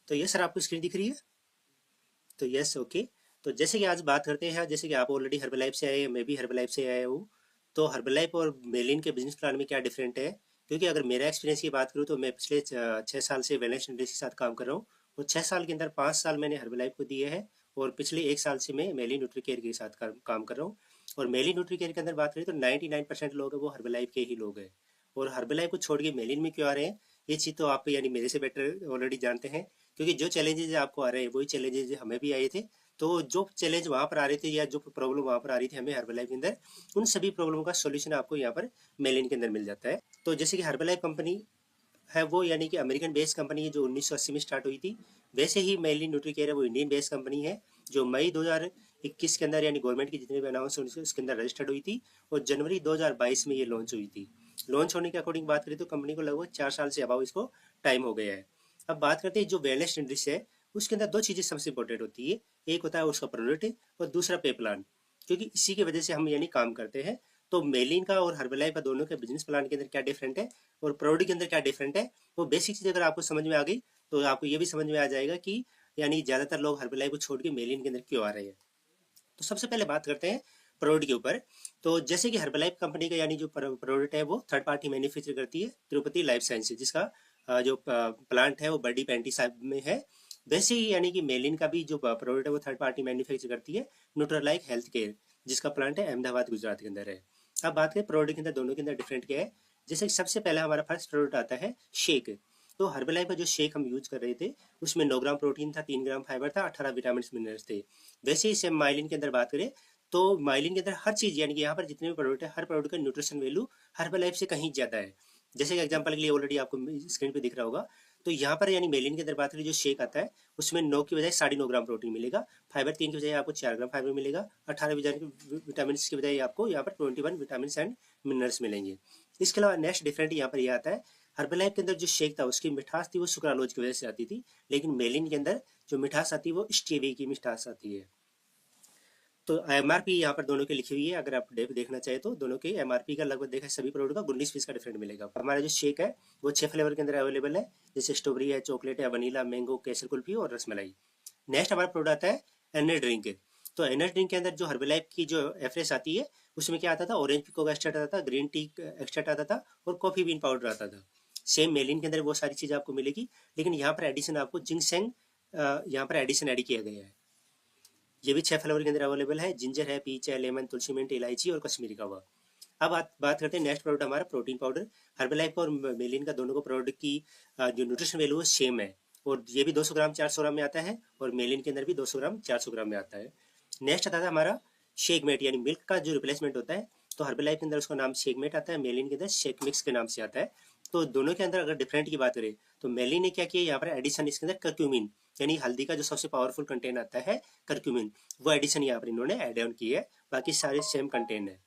तो ये सर आपको स्क्रीन दिख रही है? तो यस, ओके। तो जैसे कि आज बात करते हैं, जैसे कि आप ऑलरेडी हर्बलाइफ से आए हैं, मैं भी हर्बलाइफ से आया हूँ। तो हर्बलाइफ और मेलिन के बिजनेस प्लान में क्या डिफरेंट है? क्योंकि अगर मेरा एक्सपीरियंस की बात करूँ तो मैं पिछले 6 साल से वेलनेस इंडस्ट्री के साथ काम कर रहा हूँ। और 6 साल के अंदर 5 साल मैंने हर्बलाइफ को दिए हैं। और पिछले 1 साल से मैं मेली न्यूट्री केयर के साथ काम कर रहा हूँ। और मेली न्यूट्री केयर के अंदर बात करें तो 99% लोग हैं वो हर्बलाइफ के ही लोग हैं। और हर्बलाइफ को छोड़ के मेलिन में क्यों आ रहे हैं, ये चीज़ तो आप यानी मेरे से बेटर ऑलरेडी जानते हैं। क्योंकि जो चैलेंजेस आपको आ रहे हैं वही चैलेंजेस हमें भी आए थे। तो जो चैलेंज वहाँ पर आ रहे थे या जो प्रॉब्लम वहाँ पर आ रही थी हमें हर्बलाइफ के अंदर, उन सभी प्रॉब्लम का सोल्यूशन आपको यहाँ पर मेलिन के अंदर मिल जाता है। तो जैसे कि हर्बलाइफ कंपनी है वो यानी कि अमेरिकन बेस्ड कंपनी है जो 1980 में स्टार्ट हुई थी। वैसे ही मेलिन न्यूट्री केयर है वो इंडियन बेस्ड कंपनी है जो मई 2021 के अंदर यानी गवर्नमेंट की जितने भी अनाउंस उसके अंदर रजिस्टर्ड हुई थी। और जनवरी 2022 में ये लॉन्च हुई थी। लॉन्च होने के अकॉर्डिंग बात करें तो कंपनी को लगभग 4 साल से अबाव इसको टाइम हो गया है। अब बात करते हैं जो वेलनेस इंडस्ट्री है, उसके अंदर दो चीज़ें सबसे इंपॉर्टेंट होती है। एक होता है उसका प्रोडक्ट और दूसरा पे प्लान। क्योंकि इसी की वजह से हम यानी काम करते हैं। तो मेलिन का और हर्बलाइफ का दोनों के बिजनेस प्लान के अंदर क्या डिफरेंट है और प्रोडक्ट के अंदर क्या डिफरेंट है, वो बेसिक चीज़ अगर आपको समझ में आ गई तो आपको ये भी समझ में आ जाएगा कि यानी ज़्यादातर लोग हर्बलाइफ को छोड़ के मेलिन के अंदर क्यों आ रहे हैं। तो सबसे पहले बात करते हैं प्रोडक्ट के ऊपर। तो जैसे कि हर्बलाइफ कंपनी का यानी जो प्रोडक्ट है वो थर्ड पार्टी मैन्युफैक्चर करती है तिरुपति लाइफ साइंसेज, जिसका जो प्लांट है वो बड़ी पैंटी साहब में है। वैसे ही यानी कि मेलिन का भी जो प्रोडक्ट है वो थर्ड पार्टी मैन्युफैक्चर करती है न्यूट्रालाइक हेल्थ केयर, जिसका प्लांट है अहमदाबाद गुजरात के अंदर है। अब बात करें प्रोडक्ट के अंदर दोनों के अंदर डिफरेंट क्या है। जैसे कि सबसे पहला हमारा फर्स्ट प्रोडक्ट आता है शेक। तो हर्बलाइफ का जो शेक हम यूज कर रहे थे उसमें 9 ग्राम प्रोटीन था, 3 ग्राम फाइबर था, 18 विटामिन मिनरल्स थे। वैसे ही सेम माइलिन के अंदर बात करें तो माइलिन के अंदर हर चीज़ यानी कि यहाँ पर जितने भी प्रोडक्ट है हर प्रोडक्ट का न्यूट्रिशन वैल्यू हर्बलाइफ से कहीं ज़्यादा है। जैसे कि एग्जांपल के लिए ऑलरेडी आपको स्क्रीन पे दिख रहा होगा। तो यहाँ पर यानी मेलिन के अंदर बात करें जो शेक आता है उसमें 9 की बजाय 9.5 ग्राम प्रोटीन मिलेगा, फाइबर 3 की बजाय आपको 4 ग्राम फाइबर मिलेगा, 18 विटामिन की बजाय आपको यहाँ पर 21 विटामिन एंड मिनरल्स मिलेंगे। इसके अलावा नेक्स्ट डिफरेंट यहाँ पर यह आता है, हर्बलाइफ के अंदर जो शेक था उसकी मिठास थी वो सुक्रालोज की वजह से आती थी, लेकिन मेलिन के अंदर जो मिठास आती है वो स्टीवी की मिठास आती है। तो एमआरपी यहाँ पर दोनों की लिखी हुई है, अगर आप देखना चाहे तो दोनों के एमआरपी का लगभग देखा सभी प्रोडक्ट का 19 फीस का डिफरेंट मिलेगा। हमारा जो शेक है वो 6 फ्लेवर के अंदर अवेलेबल है, जैसे स्ट्रॉबेरी है, चॉकलेट है, वनीला, मैंगो, केसर कुल्फी और रसमलाई। नेक्स्ट हमारा प्रोडक्ट आता है एनर्जी ड्रिंक। तो एनर्जी ड्रिंक के अंदर जो हर्बलाइफ की जो एफरेस आती है उसमें क्या आता था, ऑरेंज पिको का एक्सट्रैक्ट आता था, ग्रीन टी एक्सट्रैक्ट आता था और कॉफी बीन पाउडर आता था। सेम मेलिन के अंदर वो सारी चीज़ आपको मिलेगी, लेकिन यहाँ पर एडिशन आपको जिंकसेंग यहाँ पर एडिशन ऐड किया गया है। ये भी 6 फ्लेवर के अंदर अवेलेबल है, जिंजर है, पीच है, लेमन, तुलसी मिंट, इलायची और कश्मीरी कावा। अब बात करते हैं नेक्स्ट प्रोडक्ट हमारा प्रोटीन पाउडर। हर्बलाइफ और मेलिन का दोनों को प्रोडक्ट की जो न्यूट्रिशन वैल्यू है सेम है। और ये भी 200 ग्राम 400 ग्राम में आता है और मेलिन के अंदर भी 200 ग्राम 400 ग्राम में आता है। नेक्स्ट आता है हमारा शेकमेट यानी मिल्क का जो रिप्लेसमेंट होता है। तो हर्बलाइफ के अंदर उसका नाम शेकमेट आता है, मेलिन के अंदर शेक मिक्स के नाम से आता है। तो दोनों के अंदर अगर डिफरेंट की बात करें तो मेलिन ने क्या किया यहाँ पर एडिशन इसके अंदर कर्क्यूमिन यानी हल्दी का जो सबसे पावरफुल कंटेंट आता है कर्क्यूमिन, वो एडिशन यहाँ पर इन्होंने एड ऑन की है, बाकी सारे सेम कंटेंट है।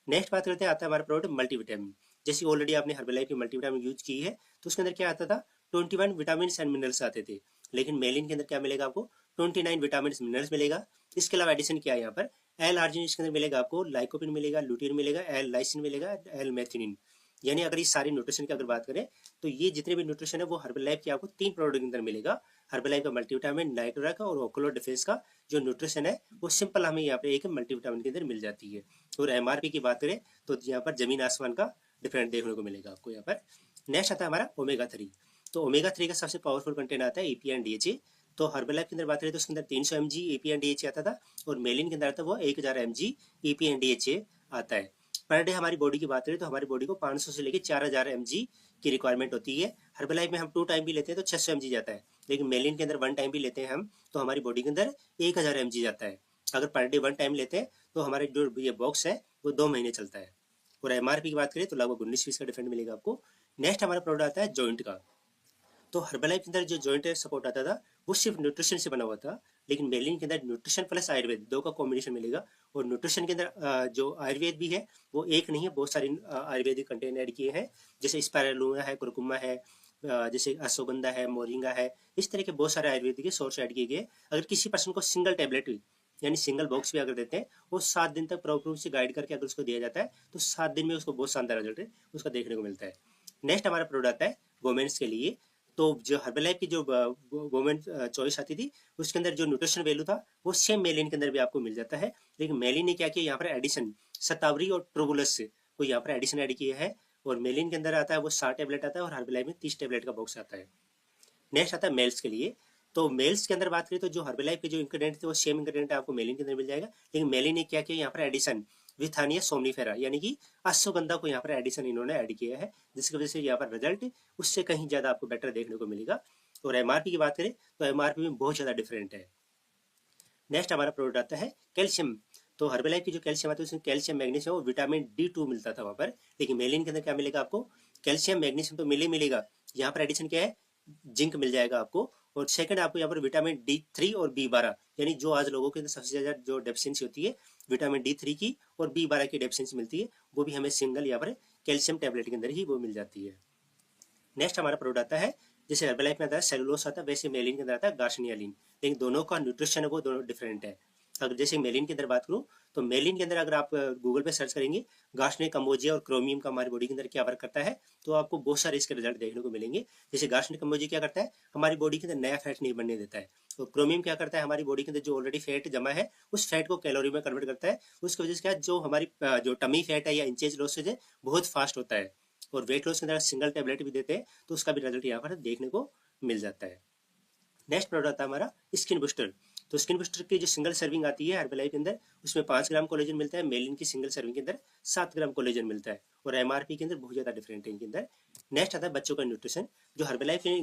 नेक्स्ट बात करते हैं आता है हमारा प्रोडक्ट मल्टीविटामिन। जैसे ऑलरेडी आपने हर्बलाइफ की मल्टीविटामिन यूज की है तो उसके अंदर क्या आता था, 21 विटामिन एंड मिनरल्स आते थे, लेकिन मेलिन के अंदर क्या मिलेगा आपको, 29 विटामिन मिनरल्स मिलेगा। इसके अलावा एडिशन क्या है यहाँ पर, एल आर्जिनिन इसके अंदर मिलेगा आपको, लाइकोपिन मिलेगा, लुटिन मिलेगा, एल लाइसिन मिलेगा, एल मेथिनिन। यानी अगर इस सारी न्यूट्रिशन की अगर बात करें तो ये जितने भी न्यूट्रिशन है वो हर्बलाइफ की आपको 3 प्रोडक्ट के अंदर मिलेगा। हर्बलाइफ का मल्टीविटामिन, नाइट्रोरा का और ओकुलो डिफेंस का जो न्यूट्रिशन है वो सिंपल हमें यहाँ पे एक मल्टीविटामिन के अंदर मिल जाती है। और एमआरपी की बात करें तो यहाँ पर जमीन आसमान का डिफरेंट देखने को मिलेगा आपको यहाँ पर। नेक्स्ट आता है हमारा ओमेगा 3। तो ओमेगा 3 का सबसे पावरफुल कंटेंट आता है एपी एंड डीएचए। तो हर्बलाइफ के अंदर बात करें तो उसके अंदर 300 mg एपी एंड डीएचए आता था और मेलिन के अंदर आता है वो 1000 mg एपी एंड डीएचए आता है। पर डे हमारी बॉडी की बात करें तो हमारी बॉडी को 500 से लेकर 4000 mg की रिक्वायरमेंट होती है। हर्बलाइफ में हम 2 टाइम भी लेते हैं तो 600 mg जाता है, लेकिन मेलिन के अंदर 1 टाइम भी लेते हैं हम तो हमारी बॉडी के अंदर 1000 mg जाता है। अगर पर डे 1 टाइम लेते हैं तो हमारे जो ये बॉक्स है वो 2 महीने चलता है। और एमआरपी की बात करें तो लगभग 19 फीस का डिफरेंट मिलेगा आपको। नेक्स्ट हमारा प्रोडक्ट आता है जॉइंट का। तो हर्बलाइफ के अंदर जो जॉइंट सपोर्ट आता था वो सिर्फ न्यूट्रिशन से बना हुआ था, लेकिन मेलिन के अंदर न्यूट्रिशन प्लस आयुर्वेद दो का कॉम्बिनेशन मिलेगा। और न्यूट्रिशन के अंदर जो आयुर्वेद भी है वो एक नहीं है, बहुत सारे आयुर्वेदिक कंटेंट ऐड किए हैं, जैसे स्पायरुलिना है, कुरकुमा है, जैसे अश्वगंधा है, मोरिंगा है, इस तरह के बहुत सारे आयुर्वेदिक सोर्स ऐड किए गए। अगर किसी पर्सन को सिंगल टेबलेट यानी सिंगल बॉक्स भी अगर देते हैं वो 7 दिन तक प्रॉपर रूप से गाइड करके अगर उसको दिया जाता है तो 7 दिन में उसको बहुत शानदार रिजल्ट उसका देखने को मिलता है। नेक्स्ट हमारा प्रोडक्ट आता है वोमेन्स के लिए। तो जो हर्बलाइफ की जो गवर्नमेंट चॉइस आती थी उसके अंदर जो न्यूट्रिशन वैल्यू था वो सेम मेलिन के अंदर भी आपको मिल जाता है, लेकिन मेलिन ने क्या किया यहाँ पर एडिशन शतावरी और ट्रोबुलस को यहाँ पर एडिशन ऐड किया है, और मेलिन के अंदर आता है वो 60 टैबलेट आता है और हर्बलाइफ में 30 टैबलेट का बॉक्स आता है। नेक्स्ट आता है मेल्स के लिए। तो मेल्स के अंदर बात करें तो जो हर्बलाइफ के जो इंग्रेडिएंट थे वो सेम इंग्रेडिएंट आपको मेलिन के अंदर मिल जाएगा, लेकिन मेलिन ने क्या किया यहाँ पर एडिशन विथानिया सोमनीफेरा यानी कि अश्वगंधा को यहाँ पर एडिशन इन्होंने ऐड किया है, जिसकी वजह से यहाँ पर रिजल्ट उससे कहीं ज़्यादा आपको बेटर देखने को मिलेगा। और एमआरपी की बात करें तो एमआरपी में बहुत ज़्यादा डिफरेंट है। नेक्स्ट हमारा प्रोडक्ट आता है कैल्शियम। तो हर्बलाइफ की जो कैल्शियम आता है उसमें कैल्शियम मैग्नीशियम और विटामिन D2 मिलता था वहाँ पर, लेकिन मेलिन के अंदर क्या मिलेगा आपको, कैल्शियम मैग्नीशियम तो मिलेगा, यहाँ पर एडिशन क्या है, जिंक मिल जाएगा आपको। और सेकंड आपको यहाँ पर विटामिन D3 और B12, यानी जो आज लोगों के अंदर सबसे ज़्यादा जो डेफिशिएंसी होती है विटामिन D3 की और B12 की डेफिशिएंसी मिलती है, वो भी हमें सिंगल यहाँ पर कैल्शियम टैबलेट के अंदर ही वो मिल जाती है। नेक्स्ट हमारा प्रोडक्ट आता है, जैसे हर्बलाइफ में आता है सेलुलोस आता है, वैसे मेलिन के अंदर आता है गार्सिनियालिन, लेकिन दोनों का न्यूट्रिशन है वो दोनों डिफरेंट है। अगर जैसे मेलिन के अंदर बात करूँ तो मेलिन के अंदर अगर आप गूगल पे सर्च करेंगे गार्सिनिया कम्बोजिया और क्रोमियम का हमारी बॉडी के अंदर क्या वर्क करता है, तो आपको बहुत सारे इसके रिजल्ट देखने को मिलेंगे। जैसे गार्सिनिया कम्बोजिया क्या करता है, हमारी बॉडी के अंदर नया फैट नहीं बनने देता है, तो क्रोमियम क्या करता है, हमारी बॉडी के अंदर जो ऑलरेडी फैट जमा है उस फैट को कैलोरी में कन्वर्ट करता है, उसकी वजह से क्या जो हमारी जो टमी फैट है या इंचेज लॉसेज है बहुत फास्ट होता है। और वेट लॉस के अंदर सिंगल टैबलेट भी देते हैं तो उसका भी रिजल्ट यहाँ पर देखने को मिल जाता है। नेक्स्ट प्रोडक्ट आता है हमारा स्किन बूस्टर। तो स्किन बूस्टर की जो सिंगल सर्विंग आती है हर्बलाइफ के अंदर उसमें 5 ग्राम कोलेजन मिलता है, मेलिन की सिंगल सर्विंग के अंदर 7 ग्राम कोलेजन मिलता है, और एमआरपी के अंदर बहुत ज़्यादा डिफरेंट है इनके अंदर। नेक्स्ट आता है बच्चों का न्यूट्रिशन। जो हर्बलाइफ के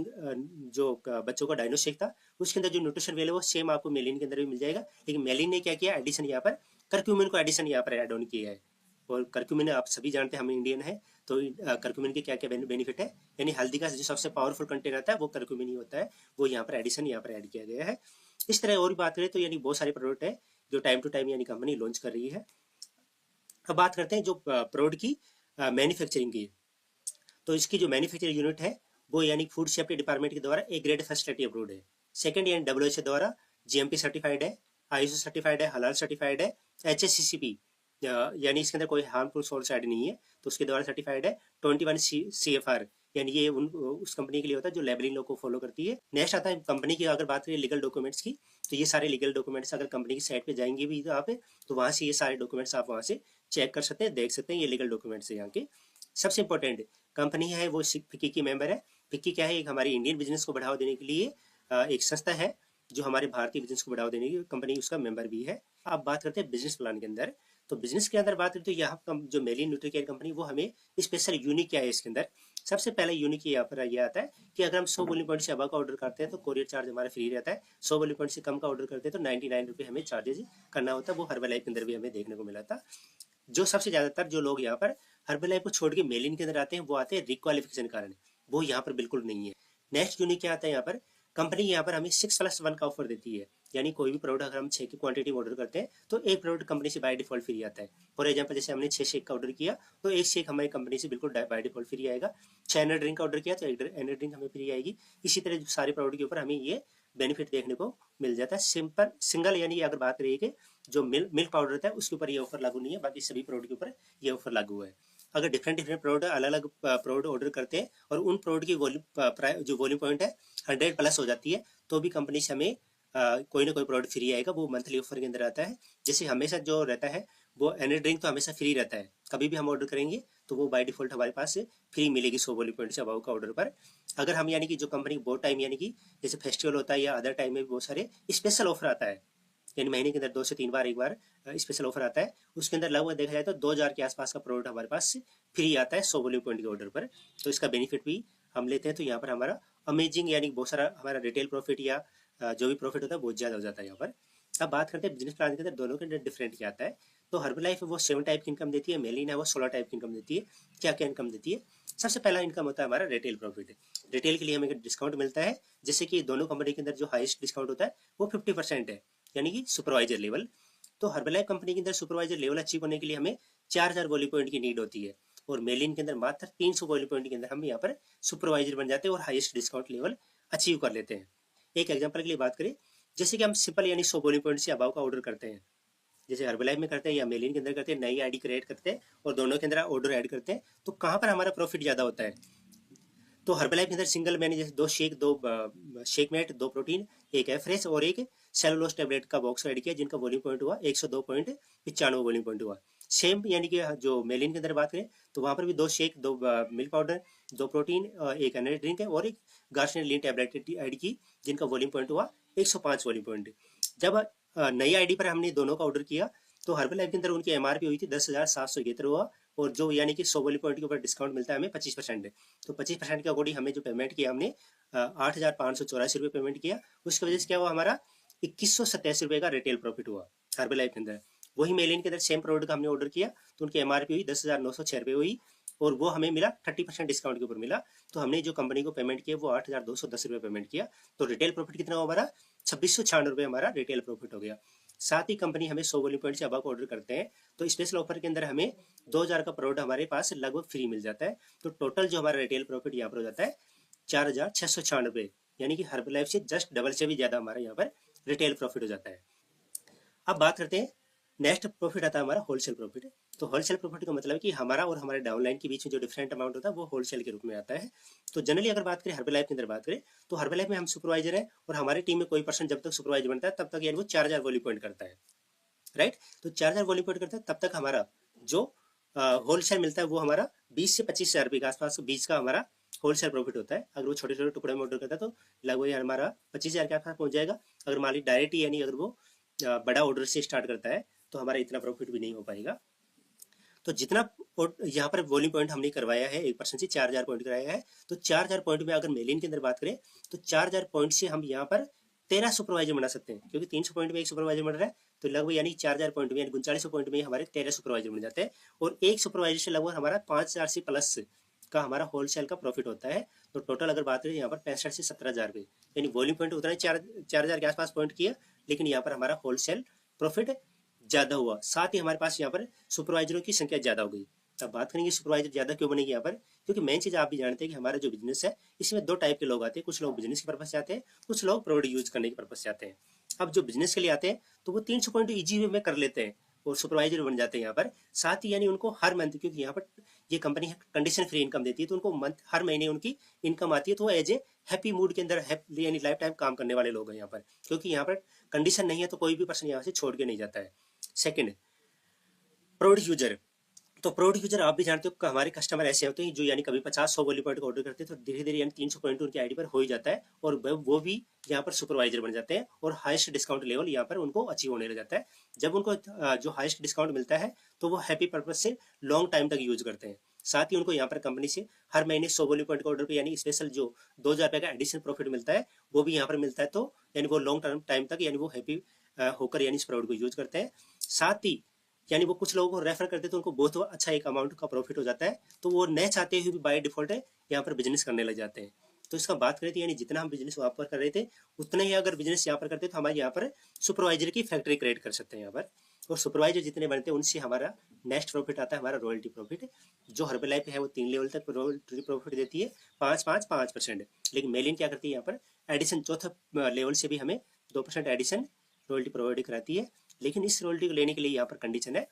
जो बच्चों का डायनोस्टिक था उसके अंदर जो न्यूट्रिशन वेल है वो सेम आपको मेलिन के अंदर भी मिल जाएगा, लेकिन मेलिन ने क्या किया, एडिशन यहाँ पर करक्यूमिन को एडिशन यहाँ पर एड ऑन किया है। और करक्यूमिन आप सभी जानते हैं हम इंडियन है, तो करक्यूमिन के क्या क्या बेनिफिट है, यानी हल्दी का जो सबसे पावरफुल कंटेंट आता है वो करक्यूमिन ही होता है, वो यहाँ पर एडिशन यहाँ पर ऐड किया गया है। इस तरह और भी बात करें तो यानी बहुत सारे प्रोडक्ट है जो टाइम टू टाइम यानी कंपनी लॉन्च कर रही है। अब बात करते हैं जो प्रोडक्ट की मैन्युफैक्चरिंग की। तो इसकी जो मैन्युफैक्चरिंग यूनिट है वो यानी फूड सेफ्टी डिपार्टमेंट के द्वारा ए ग्रेड फैसिलिटी अप्रूव्ड है। सेकंड यानी WHO द्वारा GMP सर्टिफाइड है, ISO सर्टिफाइड है, हलाल सर्टिफाइड है, HACCP यानी इसके अंदर कोई हार्मफुल सोर्स ऐड नहीं है तो उसके द्वारा सर्टिफाइड है। 21 CFR यानी ये उस कंपनी के लिए होता है जो लेबलिंग लॉ को फॉलो करती है। नेक्स्ट आता है कंपनी की अगर बात करें लीगल डॉक्यूमेंट्स की, तो ये सारे लीगल डॉक्यूमेंट्स अगर कंपनी की साइट पे जाएंगे भी तो आप तो वहाँ से ये सारे डॉक्यूमेंट्स आप वहाँ से चेक कर सकते हैं, देख सकते हैं ये लीगल डॉक्यूमेंट्स है यहाँ के। सबसे इंपॉर्टेंट कंपनी है वो फिक्की की मेंबर है। फिक्की क्या है, एक हमारी इंडियन बिजनेस को बढ़ावा देने के लिए एक संस्था है जो हमारे भारतीय बिजनेस को बढ़ावा देने की कंपनी उसका मेंबर भी है। अब बात करते हैं बिजनेस प्लान के अंदर। तो बिजनेस के अंदर बात करें तो यहाँ जो मेलिन न्यूट्रीकेयर कंपनी वो हमें स्पेशल यूनिक क्या है इसके अंदर, सबसे पहले यूनिक यहाँ पर ये आता है कि अगर हम 100 बोलिंग पॉइंट से अबव का ऑर्डर करते हैं तो कोरियर चार्ज हमारा फ्री रहता है। 100 बोलिंग पॉइंट से कम का ऑर्डर करते हैं तो 99 रुपये हमें चार्जेस करना होता है। वो हर्बलाइफ के अंदर भी हमें देखने को मिला था। जो सबसे ज्यादातर जो लोग यहाँ पर हर्बलाइफ को छोड़ के मेलिन के अंदर आते हैं वो आते हैं रिक्वालिफिकेशन कारण, वो यहाँ पर बिल्कुल नहीं है। नेक्स्ट यूनिक क्या आता है यहाँ पर, कंपनी यहाँ पर हमें 6+1 का ऑफर देती है, यानी कोई भी प्रोडक्ट अगर हम 6 की क्वांटिटी में ऑर्डर करते हैं तो एक प्रोडक्ट कंपनी से बाय डिफॉल्ट फ्री आता है। फॉर एग्जांपल जैसे हमने 6 शेक का ऑर्डर किया तो एक शेक हमारी कंपनी से बिल्कुल बाय डिफॉल्ट फ्री आएगा। 6 एनर्जी ड्रिंक का ऑर्डर किया तो एक एनर्जी ड्रिंक हमें फ्री आएगी। इसी तरह सारे प्रोडक्ट के ऊपर हमें ये बेनिफिट देखने को मिल जाता है। सिंगल यानी अगर बात करिए कि जो मिल्क पाउडर रहता है उसके ऊपर ये ऑफर लागू नहीं है, बाकी सभी प्रोडक्ट के ऊपर ये ऑफर लागू है। अगर डिफरेंट प्रोडक्ट अलग अलग प्रोडक्ट ऑर्डर करते हैं और उन प्रोडक्ट की जो वॉल्यूम पॉइंट है 100+ हो जाती है तो भी कंपनी से हमें कोई ना कोई प्रोडक्ट फ्री आएगा, वो मंथली ऑफर के अंदर आता है। जैसे हमेशा जो रहता है वो एनर्जी ड्रिंक तो हमेशा फ्री रहता है, कभी भी हम ऑर्डर करेंगे तो वो बाय डिफॉल्ट हमारे पास फ्री मिलेगी 100 वॉल्यूम पॉइंट से अबाव का ऑर्डर पर। अगर हम यानी कि जो कंपनी बहुत टाइम यानी कि जैसे फेस्टिवल होता है या अदर टाइम में भी बहुत सारे स्पेशल ऑफर आता है, यानी महीने के अंदर 2 से 3 बार एक बार स्पेशल ऑफर आता है, उसके अंदर लगभग देखा जाए तो 2000 के आसपास का प्रोडक्ट हमारे पास फ्री आता है 100 वॉल्यूम पॉइंट के ऑर्डर पर। तो इसका बेनिफिट भी हम लेते हैं, तो यहाँ पर हमारा अमेजिंग यानी बहुत सारा हमारा रिटेल प्रॉफिट या जो भी प्रॉफिट होता है बहुत ज़्यादा हो जाता है यहाँ पर। अब बात करते हैं बिजनेस प्लान के अंदर दोनों के अंदर डिफरेंट क्या आता है। तो हर्बलाइफ वो 7 टाइप की इनकम देती है, मेलिन है वो 16 टाइप की इनकम देती है। क्या क्या इनकम देती है, सबसे पहला इनकम होता है हमारा रिटेल प्रॉफिट। रिटेल के लिए हमें डिस्काउंट मिलता है, जैसे कि दोनों कंपनी के अंदर जो हाईएस्ट डिस्काउंट होता है वो 50% है, यानी कि सुपरवाइजर लेवल। तो हर्बलाइफ कंपनी के अंदर सुपरवाइजर लेवल अचीव होने के लिए हमें 4000 वॉल्यूम पॉइंट की नीड होती है, और मेलिन के अंदर मात्र 300 वॉल्यूम पॉइंट के अंदर हम यहाँ पर सुपरवाइजर बन जाते हैं और हाईएस्ट डिस्काउंट लेवल अचीव कर लेते हैं। एक एग्जाम्पल के लिए बात करें, जैसे कि हम सिंपल यानी 100 वॉल्यूम पॉइंट से अबाव का ऑर्डर करते हैं, जैसे हर्बलाइफ में करते हैं या मेलिन के अंदर करते हैं, नई आईडी क्रिएट करते हैं और दोनों के अंदर ऑर्डर ऐड करते हैं, तो कहाँ पर हमारा प्रॉफिट ज़्यादा होता है। तो हर्बलाइफ के अंदर सिंगल मैंने जैसे दो शेक, दो शेक मेट, दो प्रोटीन, एक एफ्रेश और एक सेलुलोज टेबलेट का बॉक्स ऐड किया, जिनका वॉल्यूम पॉइंट हुआ 102.95 वॉल्यूम पॉइंट हुआ। सेम यानी कि जो मेलिन के अंदर बात करें तो वहाँ पर भी दो शेक, दो मिल्क पाउडर, दो प्रोटीन, एक एनर्जी ड्रिंक है और एक गार्सनेट टैबलेट ऐड की, जिनका वॉल्यूम पॉइंट हुआ 105 वॉल्यूम पॉइंट। जब नई आईडी पर हमने दोनों का ऑर्डर किया तो हर्बलाइफ के अंदर उनकी एमआरपी हुई थी 10,771 हुआ, और जो यानी कि 100 वॉल्यूम पॉइंट के ऊपर डिस्काउंट मिलता है हमें 25%। तो 25% के अकॉर्डिंग हमें जो पेमेंट किया हमने 8,584 रुपये पेमेंट किया। उसकी वजह से क्या हुआ, हमारा 2187 रुपये का रिटेल प्रॉफिट हुआ हर्बलाइफ के अंदर। वही मेलिन के अंदर सेम प्रोडक्ट का हमने ऑर्डर किया तो उनकी एमआरपी हुई 10,906 रुपये हुई, और वो हमें मिला 30% डिस्काउंट के ऊपर मिला। तो हमने जो कंपनी को पेमेंट किया वो 8,210 रुपये पेमेंट किया। तो रिटेल प्रॉफिट कितना हुआ हमारा, 2696 रुपये हमारा रिटेल प्रॉफिट हो गया। साथ ही कंपनी हमें 100 वॉल्यूम पॉइंट से अबव ऑर्डर करते हैं तो स्पेशल ऑफर के अंदर हमें 2000 का प्रोडक्ट हमारे पास लगभग फ्री मिल जाता है। तो टोटल जो हमारा रिटेल प्रॉफिट यहाँ पर हो जाता है 4,696 रुपये, यानी कि हर्बलाइफ से जस्ट डबल से भी ज़्यादा हमारा यहाँ पर रिटेल प्रॉफिट हो जाता है। अब बात करते हैं नेक्स्ट प्रॉफिट आता है हमारा होलसेल प्रॉफिट। तो होलसेल प्रॉफिट का मतलब है कि हमारा और हमारे डाउनलाइन के बीच में जो डिफरेंट अमाउंट होता है वो होलसेल के रूप में आता है। तो जनरली अगर बात करें हर्बलाइफ के अंदर बात करें तो हर्बलाइफ में हम सुपरवाइजर है और हमारी टीम में कोई पर्सन जब तक सुपरवाइजर बनता है तब तक यानी वो 4,000 वॉल्यूम पॉइंट करता है, राइट। तो 4,000 वॉल्यूम पॉइंट करता है तब तक हमारा जो होलसेल मिलता है वो हमारा 20 से 25,000 रुपये के आसपास बीच का हमारा होलसेल प्रॉफिट होता है। अगर वो छोटे छोटे टुकड़े में ऑर्डर करता है तो लगभग हमारा 25,000 के आसपास पहुंच जाएगा। अगर मालिक डायरेक्ट यानी अगर वो बड़ा ऑर्डर से स्टार्ट करता है तो हमारा इतना प्रॉफिट भी नहीं हो पाएगा। तो जितना यहाँ पर वॉल्यूम पॉइंट हमने करवाया है 1% से 4,000 पॉइंट कराया है, तो 4,000 पॉइंट में अगर मेलिन के अंदर बात करें तो 4,000 पॉइंट से हम यहाँ पर 13 सुपरवाइजर बना सकते हैं, क्योंकि 300 पॉइंट में एक सुपरवाइजर बन रहा है। तो लगभग यानी 4,000 पॉइंट में यानी 3900 पॉइंट में हमारे 13 सुपरवाइजर बन जाते हैं, और एक सुपरवाइजर से लगभग हमारा 5,000 से प्लस का हमारा होलसेल का प्रॉफिट होता है। तो टोटल अगर बात करें यहाँ पर 65 से 17,000 रुपये, यानी वॉल्यूम पॉइंट उतना ही 4,000 के आसपास पॉइंट किया, लेकिन यहाँ पर हमारा होलसेल प्रॉफिट ज्यादा हुआ। साथ ही हमारे पास यहाँ पर सुपरवाइजरों की संख्या ज्यादा हो गई। अब बात करेंगे सुपरवाइजर ज्यादा क्यों बनेगी यहाँ पर, क्योंकि मेन चीज आप भी जानते हैं कि हमारा जो बिजनेस है इसमें दो टाइप के लोग आते हैं। कुछ लोग बिजनेस के पर्पज से आते हैं, कुछ लोग प्रोडक्ट यूज करने के पर्पज से आते हैं। अब जो बिजनेस के लिए आते हैं तो वो 300 पॉइंट ईजी वे में कर लेते हैं और सुपरवाइजर बन जाते हैं यहाँ पर। साथ ही यानी उनको हर मंथ, क्योंकि यहाँ पर ये कंपनी कंडीशन फ्री इनकम देती है, तो उनको मंथ हर महीने उनकी इनकम आती है। तो वो एज ए हैप्पी मूड के अंदर यानी लाइफ टाइम काम करने वाले लोग हैं यहाँ पर, क्योंकि यहाँ पर कंडीशन नहीं है तो कोई भी पर्सन यहाँ से छोड़ के नहीं जाता है। Second, product user. तो प्रोडक्ट यूजर आप भी जानते हो कि हमारे कस्टमर ऐसे होते हैं जो यानी कभी 50-100 वॉल्यूम पॉइंट का ऑर्डर करते हैं तो धीरे धीरे यानी 300 पॉइंट उनकी आईडी पर हो ही जाता है, और वो भी यहाँ पर सुपरवाइजर बन जाते हैं और हाईएस्ट डिस्काउंट लेवल यहाँ पर उनको अचीव होने लग जाता है। जब उनको जो हाईएस्ट डिस्काउंट मिलता है तो वो हैप्पी पर्पज से लॉन्ग टाइम तक यूज करते हैं। साथ ही उनको यहाँ पर कंपनी से हर महीने 100 वॉल्यूम पॉइंट का ऑर्डर पे यानी स्पेशल जो 2,000 रुपये का एडिशनल प्रॉफिट मिलता है वो भी यहाँ पर मिलता है। तो यानी वो लॉन्ग टर्म टाइम तक यानी वो हैप्पी होकर यानी इस प्रोडक्ट को यूज करते हैं। साथ ही यानी वो कुछ लोगों को रेफर करते हैं तो उनको बहुत अच्छा एक अमाउंट का प्रॉफिट हो जाता है, तो वो न चाहते हुए भी बाय डिफॉल्ट यहाँ पर बिजनेस करने लग जाते हैं। तो इसका बात करें तो यानी जितना हम बिजनेस वहाँ पर कर रहे थे उतना ही अगर बिजनेस यहाँ पर करते तो हमारे यहाँ पर सुपरवाइजर की फैक्ट्री क्रिएट कर सकते हैं यहाँ पर, और सुपरवाइजर जितने बनते हैं उनसे हमारा नेक्स्ट प्रॉफिट आता है हमारा रॉयल्टी प्रॉफिट। जो हर्बलाइफ है वो 3 लेवल तक रॉयल्टी प्रॉफिट देती है, 5%, लेकिन मेलिन क्या करती है यहाँ पर एडिशन चौथा लेवल से भी हमें 2% एडिशन रॉयल्टी प्रोवाइड कराती है। लेकिन इस रॉयल्टी को लेने के लिए यहाँ पर कंडीशन है,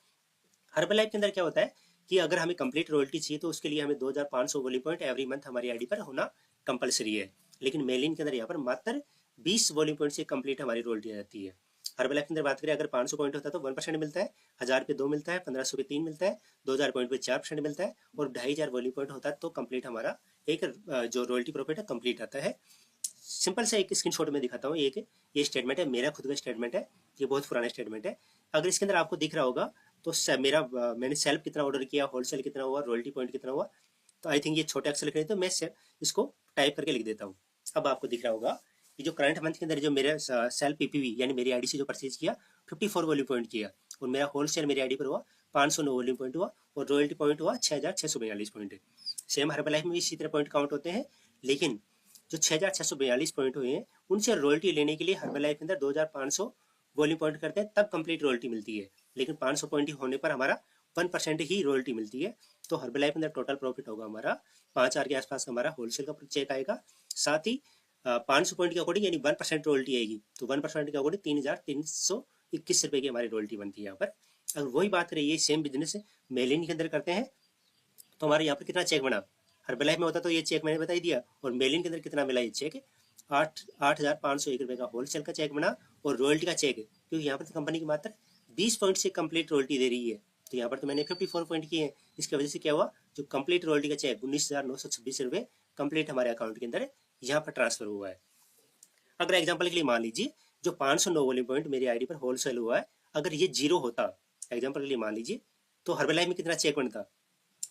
हर्बलाइफ के अंदर क्या होता है कि अगर हमें कंप्लीट रॉयल्टी चाहिए तो उसके लिए हमें 2,500 वॉल्यूम पॉइंट एवरी मंथ हमारी आईडी पर होना कंपलसरी है। लेकिन मेलिन के अंदर यहाँ पर मात्र 20 वॉल्यूम पॉइंट से कंप्लीट हमारी रॉयल्टी आ जाती है। हर्बलाइफ के अंदर बात करें अगर 500 पॉइंट होता है तो 1% मिलता है, 1000 पे 2 मिलता है, 1500 पे 3 मिलता है, 2000 पॉइंट पे 4% मिलता है, और 2,500 वॉल्यूम पॉइंट होता है तो कंप्लीट हमारा एक जो रॉयल्टी प्रॉफिट है कंप्लीट आता है। सिंपल सा एक स्क्रीनशॉट में दिखाता हूँ। ये स्टेटमेंट है, मेरा खुद का स्टेटमेंट है, ये बहुत पुराना स्टेटमेंट है। अगर इसके अंदर आपको दिख रहा होगा तो मैंने सेल्फ कितना ऑर्डर किया, होलसेल कितना हुआ, रॉयल्टी पॉइंट कितना हुआ। तो आई थिंक ये छोटे अक्षर लिख रहे, तो मैं इसको टाइप करके लिख देता हूँ। अब आपको दिख रहा होगा कि जो करंट मंथ के अंदर जो मेरे सेल्फ पीपीवी यानी मेरी आईडी से जो परचेज किया 54 वॉल्यूम पॉइंट किया, और मेरा होलसेल मेरी आईडी पर हुआ 509 वॉल्यूम पॉइंट हुआ, और रॉयल्टी पॉइंट हुआ 6,642 पॉइंट। सेम हर्बलाइफ में भी इसी तरह पॉइंट काउंट होते हैं, लेकिन जो 6,642 पॉइंट हुए हैं उनसे रॉयल्टी लेने के लिए हर्बलाइफ के अंदर 2,500 वॉल्यूम पॉइंट करते हैं तब कंप्लीट रॉयल्टी मिलती है। लेकिन 500 पॉइंट होने पर हमारा 1% ही रॉयल्टी मिलती है। तो हर्बलाइफ के अंदर टोटल प्रॉफिट होगा हमारा 5,000 के आसपास हमारा होलसेल का चेक आएगा। साथ ही 500 पॉइंट के अकॉर्डिंग यानी 1% रॉयल्टी आएगी, तो 1% के अकॉर्डिंग 3,321 रुपये की हमारी रॉयल्टी बनती है यहाँ पर। अगर वही बात करें ये सेम बिजनेस मेलिन के अंदर करते हैं तो हमारे यहाँ पर कितना चेक बना, हर्बलाइफ में होता तो ये चेक मैंने बता ही दिया। और मेलिन के अंदर कितना मिला ये चेक, 8,501 रुपये का होलसेल का चेक बना और रॉयल्टी का चेक, क्योंकि यहाँ पर तो कंपनी की मात्र 20 पॉइंट से कंप्लीट रॉयल्टी दे रही है, तो यहाँ पर तो मैंने 54 पॉइंट किए हैं। इसकी वजह से क्या हुआ, जो कंप्लीट रॉयल्टी का चेक 19,926 रुपये कंप्लीट हमारे अकाउंट के अंदर यहाँ पर ट्रांसफर हुआ है। अगर एग्जाम्पल के लिए मान लीजिए जो 509 वॉल्यूम पॉइंट मेरी आईडी पर होलसेल हुआ है, अगर ये जीरो होता, एग्जाम्पल के लिए मान लीजिए, तो हर्बलाइफ में कितना चेक बनता,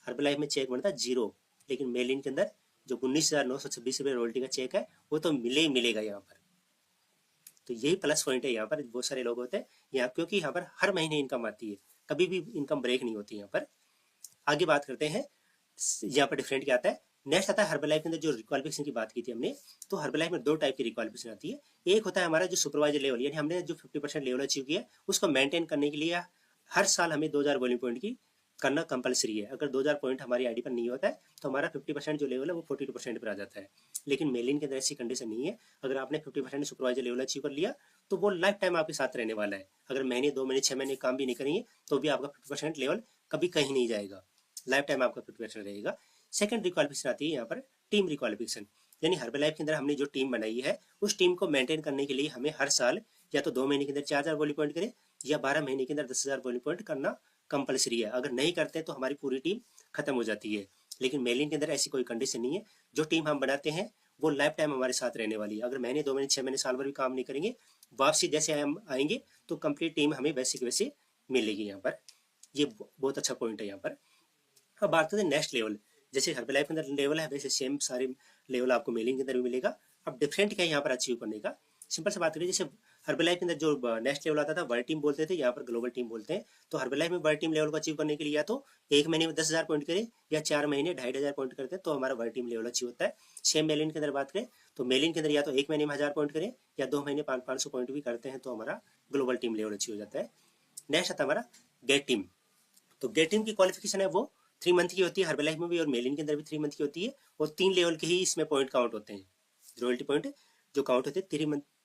हर्बलाइफ में चेक बनता 0। लेकिन मेलिन के अंदर जो 19,926 रुपये रॉयल्टी का चेक है वो तो मिले ही मिलेगा यहाँ पर। तो यही प्लस पॉइंट है यहाँ पर। बहुत सारे लोग होते हैं यहाँ, क्योंकि यहाँ पर हर महीने इनकम आती है, कभी भी इनकम ब्रेक नहीं होती यहाँ पर। आगे बात करते हैं यहाँ पर डिफरेंट क्या आता है। नेक्स्ट आता है हर्बलाइफ के अंदर जो रिक्वालिफिकेशन की बात की थी हमने, तो हर्बलाइफ में 2 टाइप की रिक्वालिफिकेशन आती है। एक होता है हमारा जो सुपरवाइजर लेवल, यानी हमने जो 50% लेवल अचीव किया उसको मेंटेन करने के लिए हर साल हमें 2000 वॉल्यूम पॉइंट की करना कंपलसरी है। अगर 2000 पॉइंट हमारी आईडी पर नहीं होता है तो हमारा 50% जो लेवल है वो 42% पर आ जाता है। लेकिन मेलिन के अंदर ऐसी कंडीशन नहीं है। अगर आपने 50% सुपरवाइजर लेवल अचीव कर लिया तो वो लाइफ टाइम आपके साथ रहने वाला है। अगर महीने 2 महीने 6 महीने काम भी नहीं करेंगे तो भी आपका 50% लेवल कभी कहीं नहीं जाएगा, लाइफ टाइम आपका 50% रहेगा। सेकंड रिक्वालिफिकेशन आती है यहाँ पर टीम रिक्वालिफिकेशन, यानी हर्बलाइफ के अंदर हमने जो टीम बनाई है उस टीम को मेंटेन करने के लिए हमें हर साल या तो 2 महीने के अंदर 4000 वॉल्यूम पॉइंट करें या 12 महीने के अंदर 10,000 वॉल्यूम पॉइंट करना कंपलसरी है। अगर नहीं करते तो हमारी पूरी टीम खत्म हो जाती है। लेकिन मेलिन के अंदर ऐसी कोई कंडीशन नहीं है। जो टीम हम बनाते हैं वो लाइफ टाइम हमारे साथ रहने वाली है। अगर महीने 2 महीने 6 महीने साल भर भी काम नहीं करेंगे, वापसी जैसे हम आएंगे तो कंप्लीट टीम हमें वैसे की वैसे मिलेगी यहाँ पर। ये बहुत अच्छा पॉइंट है यहाँ पर। अब बात करते हैं नेक्स्ट लेवल। जैसे हर्बलाइफ के अंदर लेवल है वैसे सेम सारे लेवल आपको मेलिन के अंदर भी मिलेगा। अब डिफरेंट क्या है यहाँ पर अचीव करने का, सिंपल से बात करें। जैसे हर्बलाइफ के अंदर जो नेक्स्ट लेवल आता था वर्ल्ड टीम बोलते थे, यहाँ पर ग्लोबल टीम बोलते हैं। तो हर्बलाइफ में वर्ल्ड टीम लेवल को अचीव करने के लिए या तो 1 महीने में 10,000 पॉइंट करें या 4 महीने 2,500 पॉइंट करते हैं तो हमारा वर्ल्ड टीम लेवल अचीव होता है। सेम मेलिन के अंदर बात करें तो मेलिन के अंदर या तो 1 महीने में 1000 पॉइंट करें या 2 महीने 500 पॉइंट भी करते हैं तो हमारा ग्लोबल टीम लेवल अचीव हो जाता है। नेक्स्ट आता है हमारा गेट टीम। तो गेट टीम की क्वालिफिकेशन है वो 3 मंथ की होती है, हर्बलाइफ में भी और मेलिन के अंदर भी 3 मंथ की होती है। और 3 लेवल के ही इसमें पॉइंट काउंट होते हैं, रॉयल्टी पॉइंट जो काउंट होते हैं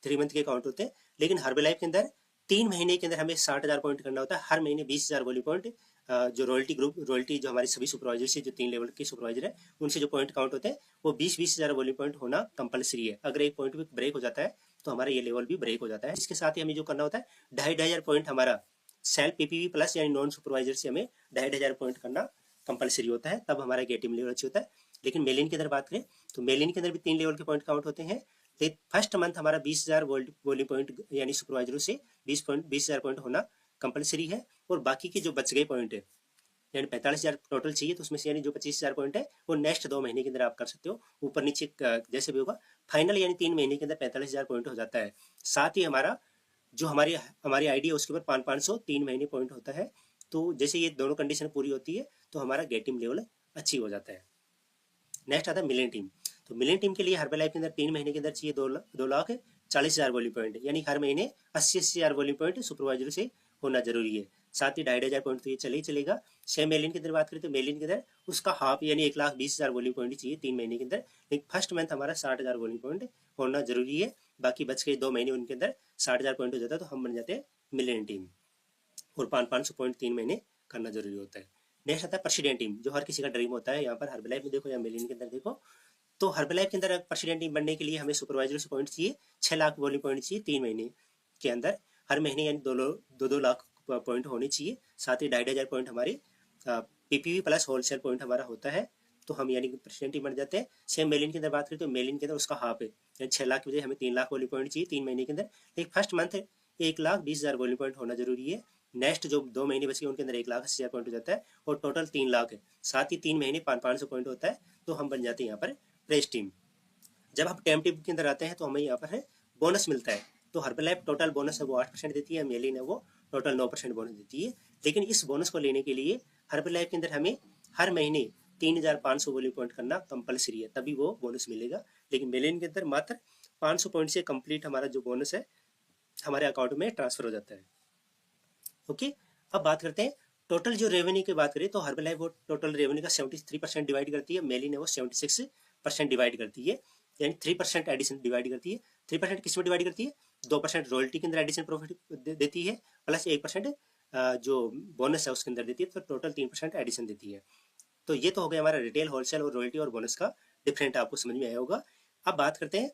3 मंथ के काउंट होते हैं। लेकिन हर्बलाइफ के अंदर 3 महीने के अंदर हमें 60,000 पॉइंट करना होता है, हर महीने 20,000 वॉल्यूम पॉइंट। जो रॉयल्टी ग्रुप रॉयल्टी जो हमारे सभी सुपरवाइजर से जो 3 लेवल के सुपरवाइजर है उनसे जो पॉइंट काउंट होते हैं वो 20,000 वॉल्यूम पॉइंट होना कंपलसरी है। अगर एक पॉइंट भी ब्रेक हो जाता है तो हमारा ये लेवल भी ब्रेक हो जाता है। इसके साथ ही हमें जो करना होता है 2,500 पॉइंट हमारा सेल्फ पीपीवी प्लस यानी नॉन सुपरवाइजर से हमें 2,500 पॉइंट करना कंपलसरी होता है, तब हमारा गेट टीम लेवल अच्छी होता है। लेकिन मेलिन के अंदर बात करें तो मेलिन के अंदर भी 3 लेवल के पॉइंट काउंट होते हैं। फर्स्ट मंथ हमारा 20,000 वॉल्यूम पॉइंट यानी सुपरवाइजरों से 20,000 पॉइंट होना कंपलसरी है। और बाकी के जो बच गए पॉइंट है यानी 45,000 टोटल चाहिए, तो उसमें से यानी जो 25,000 पॉइंट है वो नेक्स्ट 2 महीने के अंदर आप कर सकते हो, ऊपर नीचे जैसे भी होगा। फाइनल यानी 3 महीने के अंदर 45,000 पॉइंट हो जाता है। साथ ही हमारा जो हमारी आईडी है उसके ऊपर 500 3 महीने पॉइंट होता है। तो जैसे ये दोनों कंडीशन पूरी होती है तो हमारा गेट टीम लेवल अच्छी हो जाता है। नेक्स्ट आता है मिलियन टीम। तो मिलियन टीम के लिए हर्बलाइफ के अंदर 3 महीने के अंदर चाहिए 2,40,000 वॉल्यूम पॉइंट, यानी हर महीने 80,000 वॉल्यूम पॉइंट सुपरवाइजर से होना जरूरी है। साथ ही 2,500 पॉइंट तो ये चले ही चलेगा। सेम मेलिन के अंदर बात करें तो मेलिन के अंदर उसका हाफ यानी 1,20,000 वॉल्यूम पॉइंट चाहिए 3 महीने के अंदर। लेकिन फर्स्ट मंथ हमारा 60,000 वॉल्यूम पॉइंट होना जरूरी है। बाकी बच के 2 महीने उनके अंदर 60,000 पॉइंट हो जाता है तो हम बन जाते हैं मिलियन टीम। और 500 पॉइंट 3 महीने करना जरूरी होता है। नेक्स्ट आता है प्रेसिडेंट टीम, जो हर किसी का ड्रीम होता है। यहाँ पर हर्बलाइफ में देखो या मेलिन के अंदर देखो, तो हर्बलाइफ के अंदर प्रेसिडेंट टीम बनने के लिए हमें सुपरवाइजर से पॉइंट चाहिए 6 लाख वॉल्यूम पॉइंट चाहिए 3 महीने के अंदर। हर महीने यानी 2 लाख पॉइंट होने चाहिए। साथ ही 2,500 पॉइंट हमारे पीपीवी प्लस होलसेल पॉइंट हमारा होता है, तो हम यानी कि प्रेसिडेंट टीम बन जाते हैं। सेम मेलिन के अंदर बात करें तो मेलिन के अंदर उसका हाफ है, यानी 6 लाख की बजाय हमें 3 लाख वॉल्यूम पॉइंट चाहिए 3 महीने के अंदर। लेकिन फर्स्ट मंथ 1,20,000 वॉल्यूम पॉइंट होना जरूरी है। नेक्स्ट जो 2 महीने बचे उनके अंदर 1,80,000 पॉइंट हो जाता है और टोटल 3 लाख है। साथ ही 3 महीने 500 पॉइंट होता है, तो हम बन जाते हैं यहाँ पर प्रेस टीम। जब हम टेम टीम के अंदर आते हैं तो हमें यहाँ पर है बोनस मिलता है। तो हर्बलाइफ टोटल बोनस है वो 8% देती है, मेलिन है वो टोटल 9% बोनस देती है। लेकिन इस बोनस को लेने के लिए हर्बलाइफ के अंदर हमें हर महीने 3,500 वॉल्यूम पॉइंट करना कंपलसरी है, तभी वो बोनस मिलेगा। लेकिन मेलिन के अंदर मात्र 500 पॉइंट से कंप्लीट हमारा जो बोनस है हमारे अकाउंट में ट्रांसफर हो जाता है। ओके, अब बात करते हैं टोटल जो रेवेन्यू की बात करें तो हर्बलाइफ वो टोटल रेवेन्यू का 73% डिवाइड करती है, मेलिन है वो 76% डिवाइड करती है, यानी 3% एडिशन डिवाइड करती है। 3% किस में डिवाइड करती है, 2% रॉयल्टी के अंदर एडिशन प्रॉफिट देती है प्लस 1% जो बोनस है उसके अंदर देती है, तो टोटल 3% एडिशन देती है। तो ये तो हो गया हमारा रिटेल, होलसेल और रॉयल्टी और बोनस का डिफरेंट, आपको समझ में आया होगा। अब बात करते हैं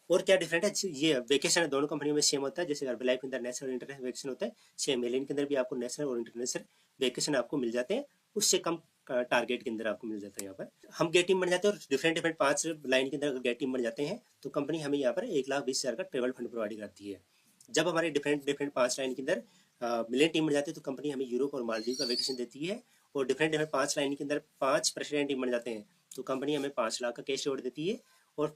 और क्या डिफरेंट है। ये वेकेशन दोनों कंपनियों में सेम होता है, जैसे लाइफ के अंदर नेशनल और इंटरनेशनल वेकेशन होता है, सेम मेलिन के अंदर भी आपको नेशनल और इंटरनेशनल वेकेशन आपको मिल जाते हैं, उससे कम टारगेट के अंदर आपको मिल जाता है। यहाँ पर हम गेट टीम बन जाते हैं और डिफरेंट डिफरेंट 5 लाइन के अंदर अगर गेट टीम बन जाते हैं तो कंपनी हमें यहाँ पर 1,20,000 का ट्रेवल फंड प्रोवाइड करती है। जब हमारे डिफरेंट डिफरेंट 5 लाइन के अंदर मिलियन टीम बन जाती है तो कंपनी हमें यूरोप और मालदीव का वेकेशन देती है। और डिफरेंट डिफरेंट 5 लाइन के अंदर 5 प्रेसिडेंट टीम बन जाते हैं तो कंपनी हमें 5 लाख का कैश रिवॉर्ड देती है। और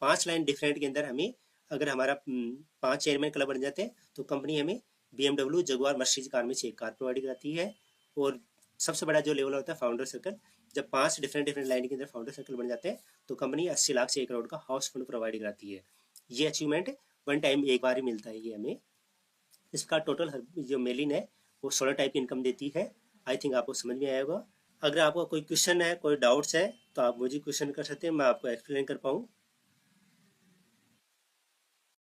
5 लाइन डिफरेंट के अंदर हमें अगर हमारा 5 चेयरमैन क्लब बन जाते हैं तो कंपनी हमें BMW, जगुआर, मर्सिडीज कार में से एक कार प्रोवाइड कराती है। और सबसे बड़ा जो लेवल होता है फाउंडर सर्कल, जब 5 डिफरेंट डिफरेंट लाइन के अंदर फाउंडर सर्कल बन जाते हैं तो कंपनी 80 लाख से 1 करोड़ का हाउस फंड प्रोवाइड कराती है। ये अचीवमेंट वन टाइम एक बार ही मिलता है ये हमें। इसका टोटल जो मेलिन है वो 16 टाइप की इनकम देती है। आई थिंक आपको समझ में आया होगा। अगर आपको कोई क्वेश्चन है, कोई डाउट्स है तो आप मुझे क्वेश्चन कर सकते हैं, मैं आपको एक्सप्लेन कर पाऊँ।